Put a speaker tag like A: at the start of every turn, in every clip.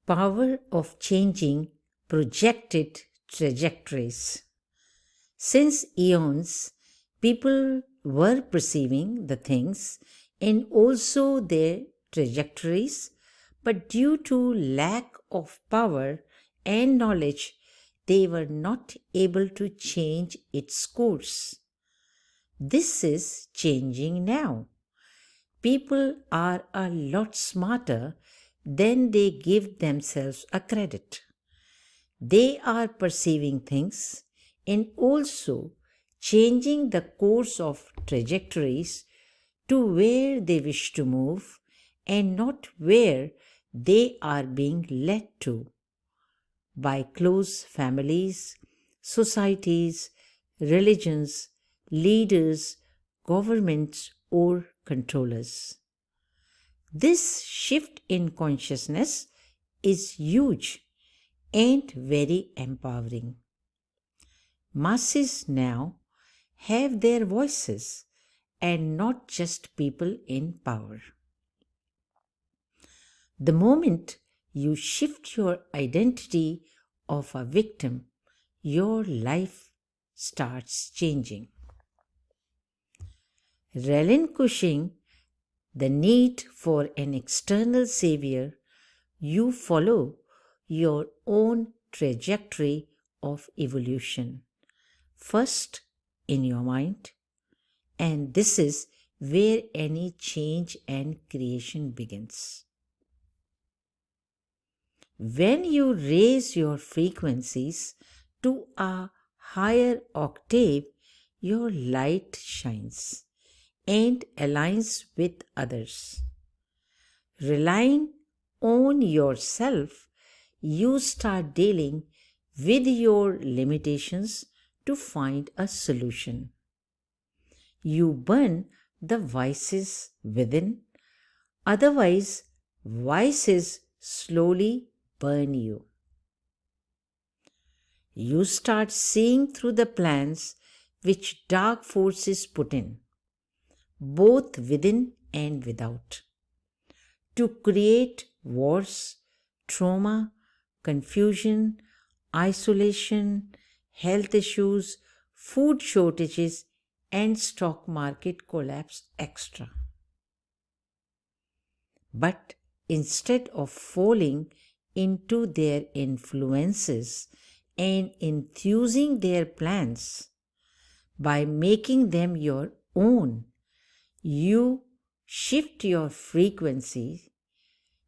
A: Power of changing projected trajectories. Since eons, people were perceiving the things and also their trajectories, but due to lack of power and knowledge, they were not able to change its course. This is changing now. People are a lot smarter than they give themselves a credit. They are perceiving things and also changing the course of trajectories to where they wish to move and not where they are being led to by close families, societies, religions, leaders, governments, or controllers. This shift in consciousness is huge and very empowering. Masses now have their voices and not just people in power. The moment you shift your identity of a victim, your life starts changing. Relinquishing the need for an external savior, you follow your own trajectory of evolution. First in your mind, and this is where any change and creation begins. When you raise your frequencies to a higher octave, your light shines and aligns with others. Relying on yourself, you start dealing with your limitations to find a solution. You burn the vices within, otherwise, vices slowly burn you. You start seeing through the plans which dark forces put in, both within and without, to create wars, trauma, confusion, isolation, health issues, food shortages, and stock market collapse extra. But instead of falling into their influences and enthusing their plans by making them your own, you shift your frequency,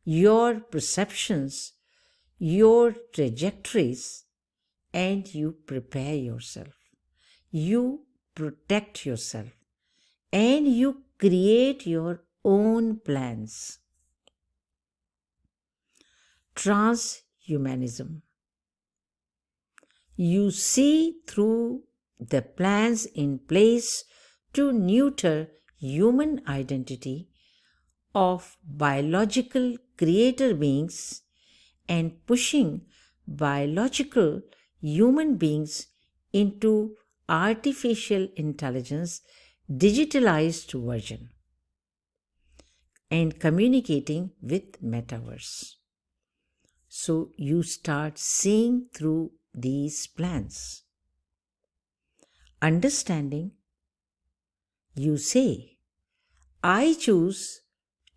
A: your perceptions, your trajectories, and you prepare yourself. You protect yourself and you create your own plans. Transhumanism. You see through the plans in place to neuter human identity of biological creator beings and pushing biological human beings into artificial intelligence digitalized version and communicating with metaverse. So you start seeing through these plans. Understanding, you say, I choose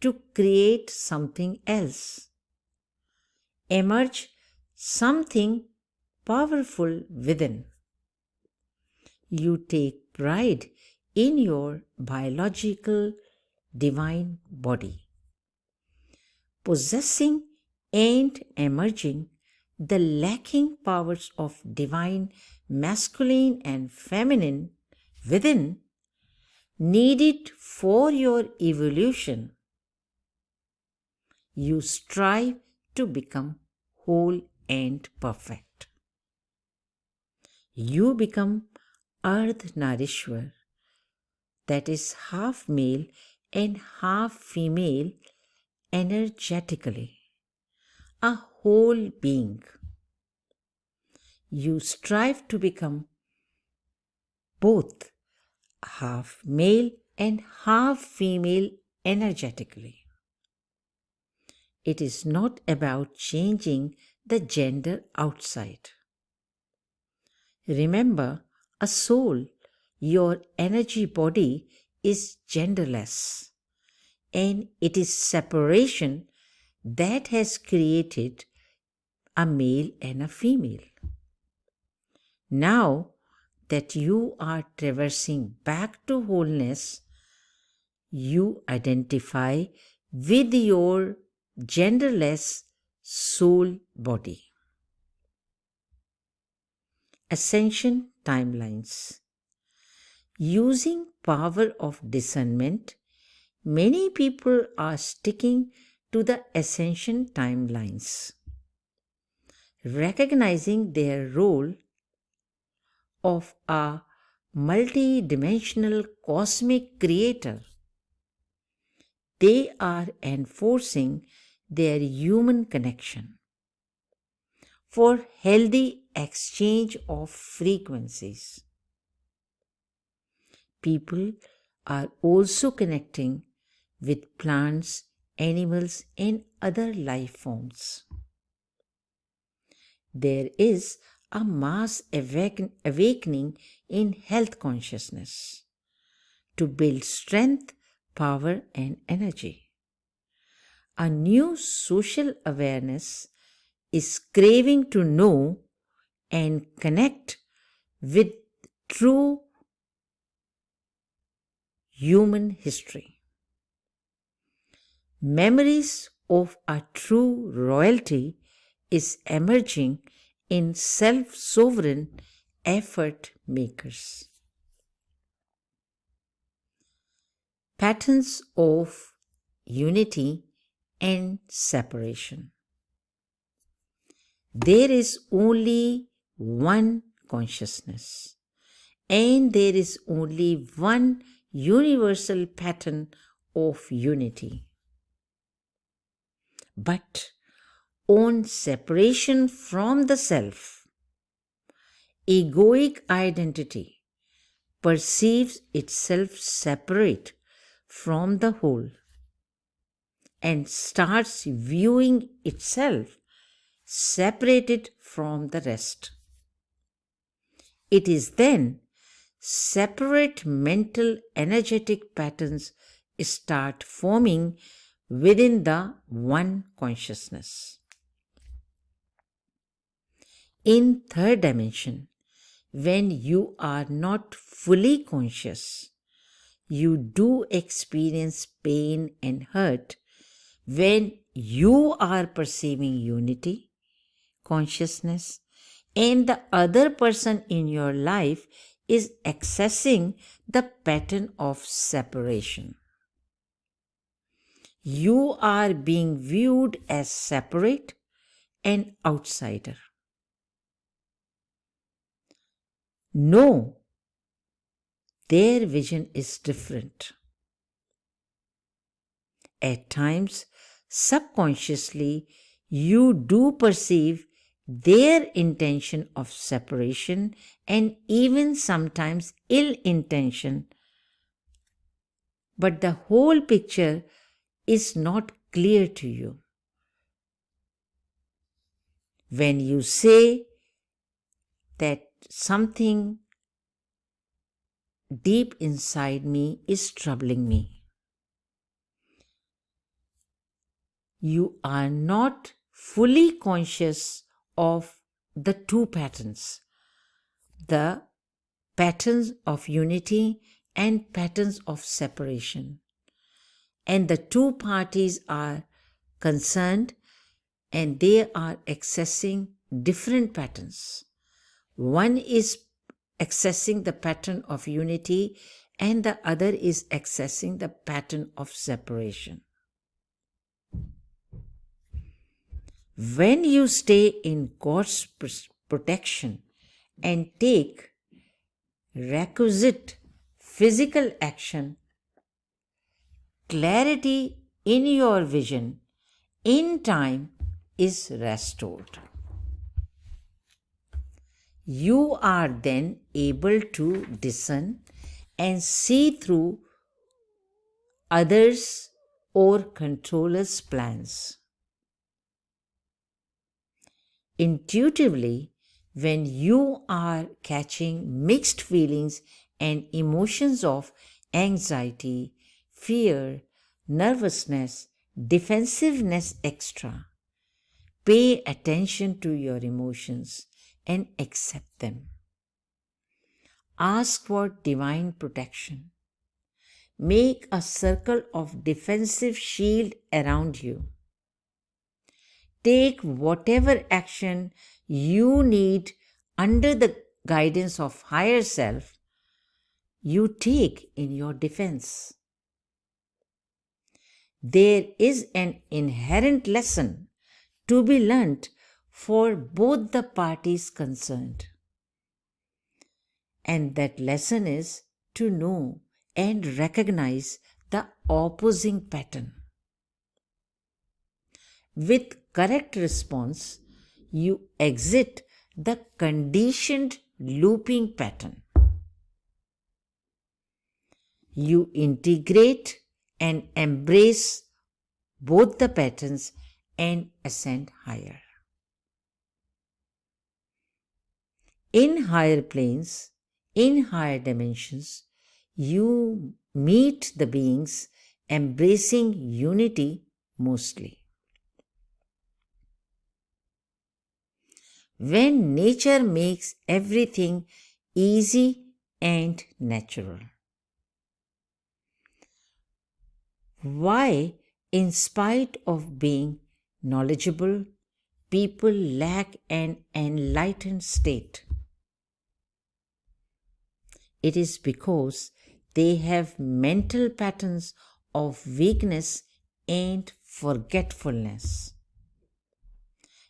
A: to create something else. Emerge something powerful within. You take pride in your biological divine body. Possessing and emerging the lacking powers of divine masculine and feminine within, needed for your evolution. You strive to become whole and perfect. You become Earth Narishwar, that is half male and half female energetically, a whole being. You strive to become both half male and half female energetically. It is not about changing the gender outside. Remember, a soul, your energy body, is genderless, and it is separation that has created a male and a female. Now that you are traversing back to wholeness, you identify with your genderless soul body. Ascension timelines. Using power of discernment, many people are sticking to the ascension timelines, recognizing their role of a multi-dimensional cosmic creator. They are enforcing their human connection for healthy exchange of frequencies. People are also connecting with plants, animals, and other life forms. There is a mass awakening in health consciousness to build strength, power, and energy. A new social awareness is craving to know and connect with true human history. Memories of a true royalty is emerging in self-sovereign effort makers. Patterns of unity and separation. There is only one consciousness, and there is only one universal pattern of unity. But on separation from the self, egoic identity perceives itself separate from the whole and starts viewing itself separated from the rest. It is then separate mental energetic patterns start forming within the one consciousness. In third dimension, when you are not fully conscious, you do experience pain and hurt when you are perceiving unity, consciousness, and the other person in your life is accessing the pattern of separation. You are being viewed as separate and outsider. No, their vision is different. At times, subconsciously, you do perceive their intention of separation and even sometimes ill intention, but the whole picture is not clear to you. When you say that something deep inside me is troubling me, you are not fully conscious of the two patterns, the patterns of unity and patterns of separation. And the two parties are concerned and they are accessing different patterns. One is accessing the pattern of unity and the other is accessing the pattern of separation. When you stay in God's protection and take requisite physical action, clarity in your vision in time is restored. You are then able to discern and see through others or controllers' plans. Intuitively, when you are catching mixed feelings and emotions of anxiety, fear, nervousness, defensiveness, etc., pay attention to your emotions and accept them. Ask for divine protection. Make a circle of defensive shield around you. Take whatever action you need under the guidance of higher self you take in your defense. There is an inherent lesson to be learnt for both the parties concerned. And that lesson is to know and recognize the opposing pattern. With correct response, you exit the conditioned looping pattern. You integrate and embrace both the patterns and ascend higher. In higher planes, in higher dimensions, you meet the beings embracing unity mostly. When nature makes everything easy and natural. Why, in spite of being knowledgeable, people lack an enlightened state? It is because they have mental patterns of weakness and forgetfulness.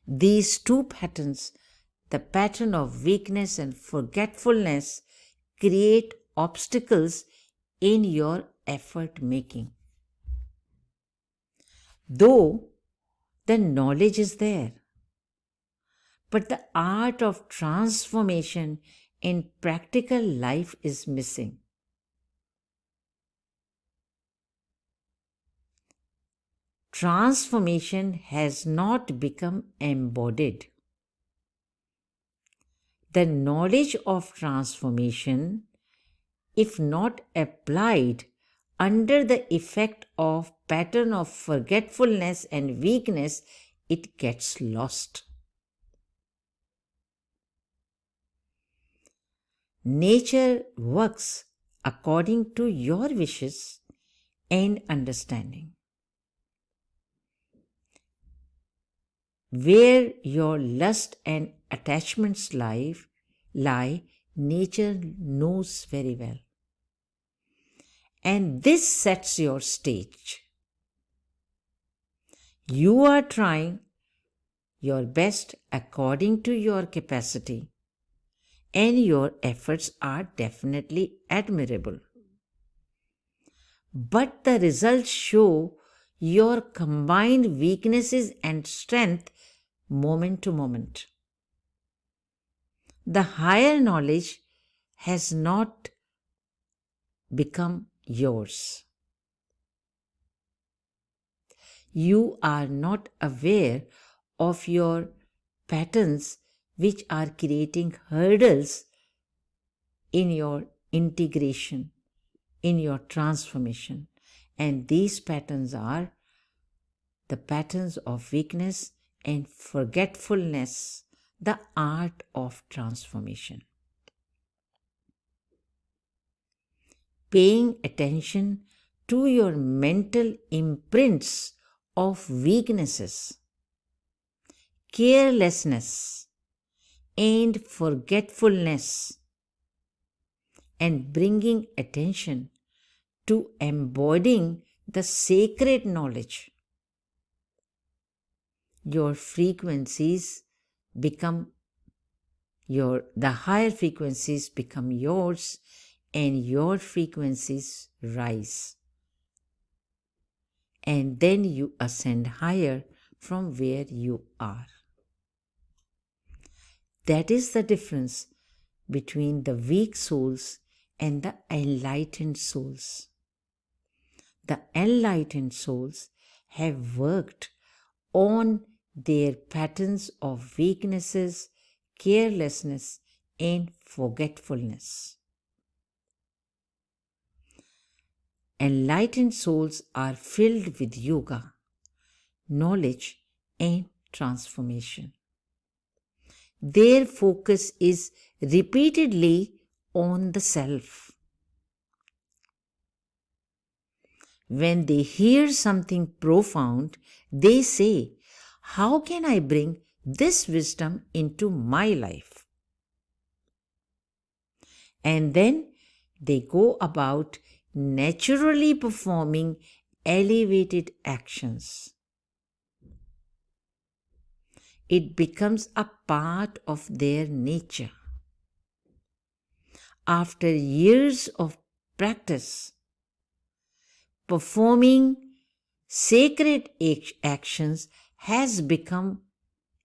A: These two patterns, the pattern of weakness and forgetfulness, create obstacles in your effort making. Though the knowledge is there, but the art of transformation in practical life is missing. Transformation has not become embodied. The knowledge of transformation, if not applied under the effect of pattern of forgetfulness and weakness, it gets lost. Nature works according to your wishes and understanding. Where your lust and attachments lie, nature knows very well. And this sets your stage. You are trying your best according to your capacity, and your efforts are definitely admirable. But the results show your combined weaknesses and strength moment to moment. The higher knowledge has not become yours. You are not aware of your patterns which are creating hurdles in your integration, in your transformation. And these patterns are the patterns of weakness and forgetfulness, the art of transformation. Paying attention to your mental imprints of weaknesses, carelessness, and forgetfulness, and bringing attention to embodying the sacred knowledge. Your frequencies become the higher frequencies become yours, and your frequencies rise. And then you ascend higher from where you are. That is the difference between the weak souls and the enlightened souls. The enlightened souls have worked on their patterns of weaknesses, carelessness, and forgetfulness. Enlightened souls are filled with yoga, knowledge, and transformation. Their focus is repeatedly on the self. When they hear something profound, they say, "How can I bring this wisdom into my life?" And then they go about naturally performing elevated actions. It becomes a part of their nature. After years of practice, performing sacred actions has become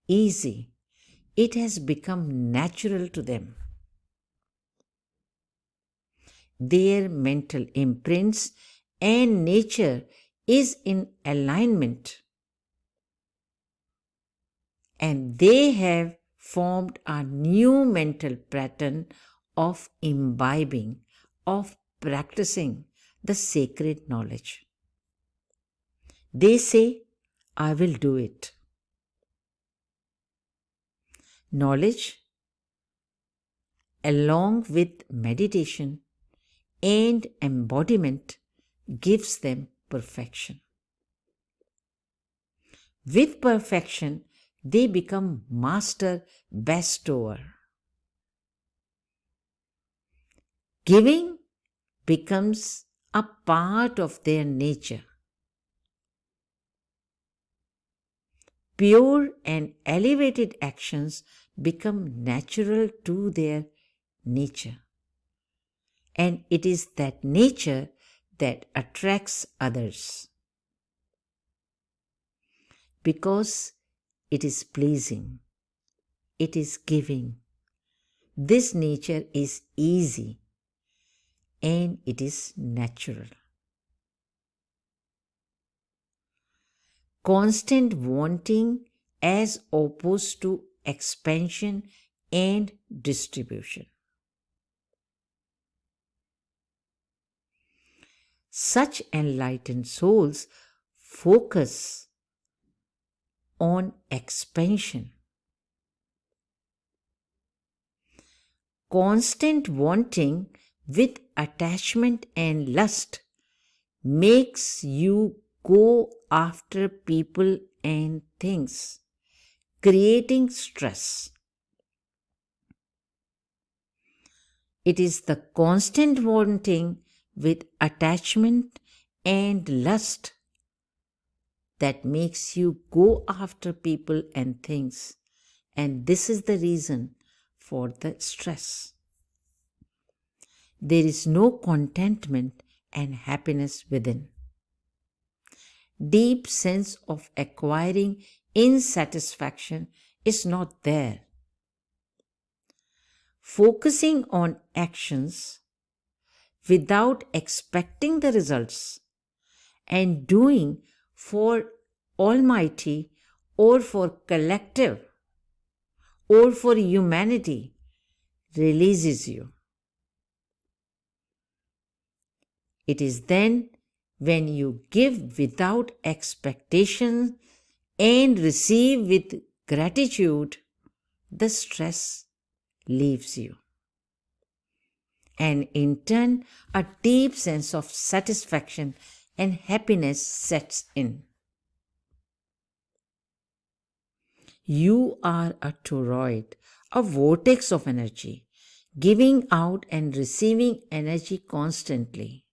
A: easy. It has become natural to them. Their mental imprints and nature is in alignment, and they have formed a new mental pattern of imbibing, of practicing the sacred knowledge. They say, "I will do it." Knowledge, along with meditation and embodiment, gives them perfection. With perfection, they become master bestower. Giving becomes a part of their nature. Pure and elevated actions become natural to their nature. And it is that nature that attracts others, because it is pleasing, it is giving. This nature is easy and it is natural. Constant wanting as opposed to expansion and distribution. Such enlightened souls focus on expansion. Constant wanting with attachment and lust makes you go after people and things, creating stress. It is the constant wanting with attachment and lust that makes you go after people and things, and this is the reason for the stress. There is no contentment and happiness within. Deep sense of acquiring insatisfaction is not there. Focusing on actions without expecting the results and doing for Almighty or for collective or for humanity releases you. It is then when you give without expectation and receive with gratitude, the stress leaves you. And in turn, a deep sense of satisfaction and happiness sets in. You are a toroid, a vortex of energy, giving out and receiving energy constantly.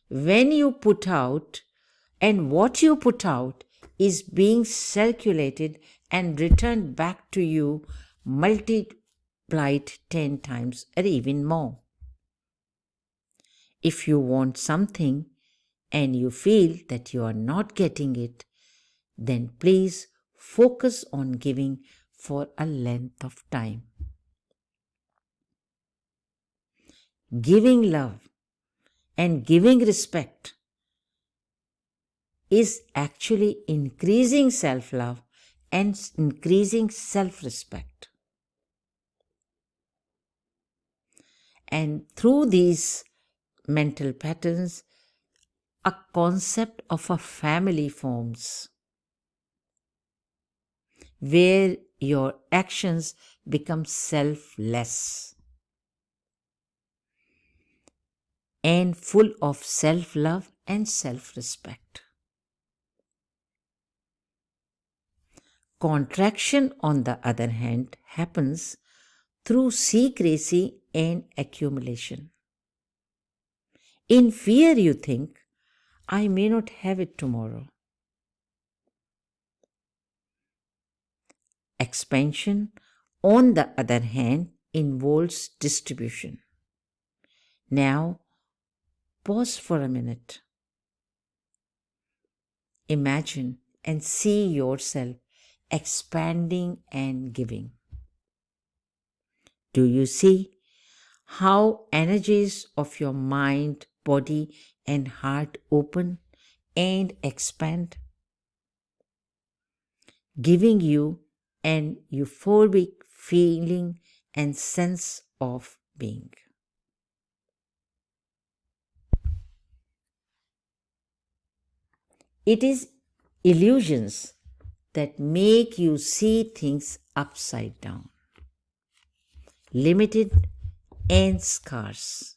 A: When you put out, and what you put out is being circulated and returned back to you multiplied 10 times or even more. If you want something and you feel that you are not getting it, then please focus on giving for a length of time. Giving love and giving respect is actually increasing self-love and increasing self-respect. And through these mental patterns, a concept of a family forms, where your actions become selfless and full of self-love and self-respect. Contraction, on the other hand, happens through secrecy and accumulation. In fear, you think, I may not have it tomorrow. Expansion, on the other hand, involves distribution. Now, pause for a minute. Imagine and see yourself expanding and giving. Do you see how energies of your mind, body, and heart open and expand, giving you an euphoric feeling and sense of being? It is illusions that make you see things upside down, limited and scarce.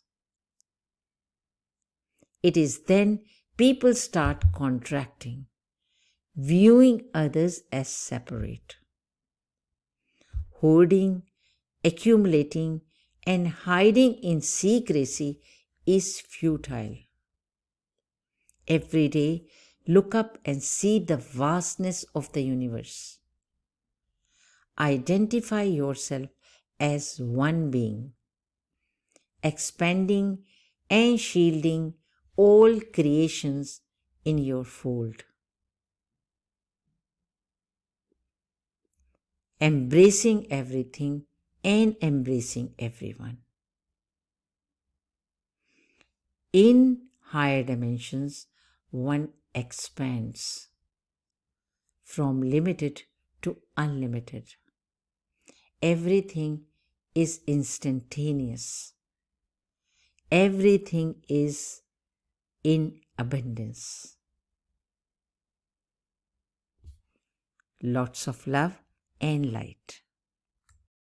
A: It is then people start contracting, viewing others as separate, hoarding, accumulating, and hiding in secrecy is futile. Every day, look up and see the vastness of the universe. Identify yourself as one being, expanding and shielding all creations in your fold. Embracing everything and embracing everyone. In higher dimensions, one expands from limited to unlimited. Everything is instantaneous. Everything is in abundance. Lots of love and light.